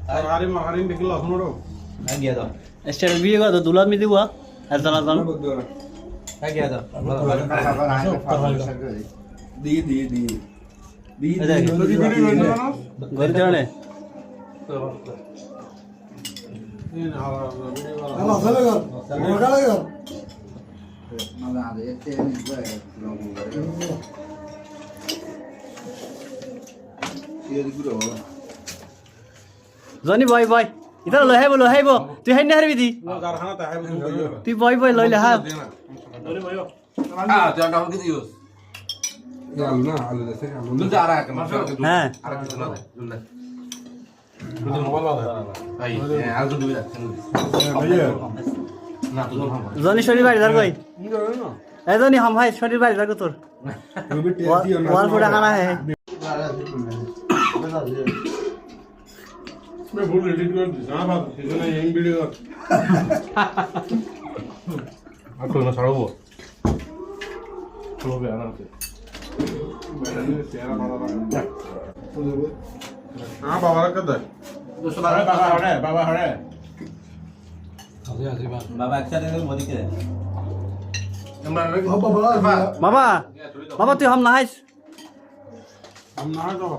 Harim bikin lah semua. Lagi ada. Estel biye ga dulat mi diwa azala zan Lagi ada. Di. gor jane Ini hal Allah salagar. Salagar. jani boy boy इधर लो है वो तू है नहीं भी Karena tak hay betul. तू boy boy ले हा Ah, jangan kamu gitu Yus. Ya, nah, alu deh sih. Lu cara ke mana? हां Arah ke sana. Dulu. Betul mau lah. Ai, harus dulu ya. Iya. Nah, tuh ham. jani shori bari dar koi Enggak, enggak. ए जनी हम भाई shori bari dar ko তোর Lebih tasty है ना. wal foda खाना है मैं फुल एडिट कर दी ना बात इसने यंग वीडियो आपको ना सारा वो चलो भी आना से मैंने तेरा बड़ा हां बाबा का दे दोस्तों बाबा हरे बाबा अच्छा दे मोदी के बाबा बाबा तू हम नहाइस हम ना तो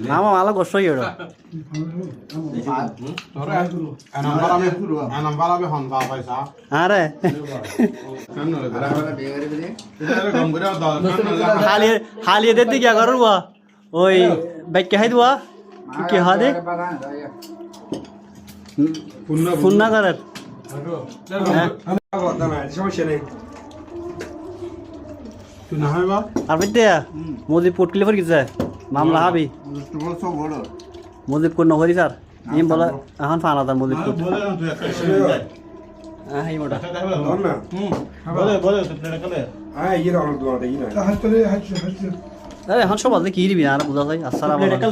ना माला गोसो येरो anam bala be hon ba paisa अरे kan no इधर कम करे तो हालिए देती क्या करू वो ओई बैठ के है दुआ কি হাদে ফুন্না করে তুই না হয় বা আর বিদ্যা মোদি পোটকলি ফর গিছে মামলা হাবি মোদি কোন নগরি স্যার নিম বলা এখন ফানা দার মোদি কোট বলে না তুই একটা হাই মোটা বলে তুই কলে আরে এখন সব বলতে কি দিবি আর বুঝা যায় আসসালামু আলাইকুম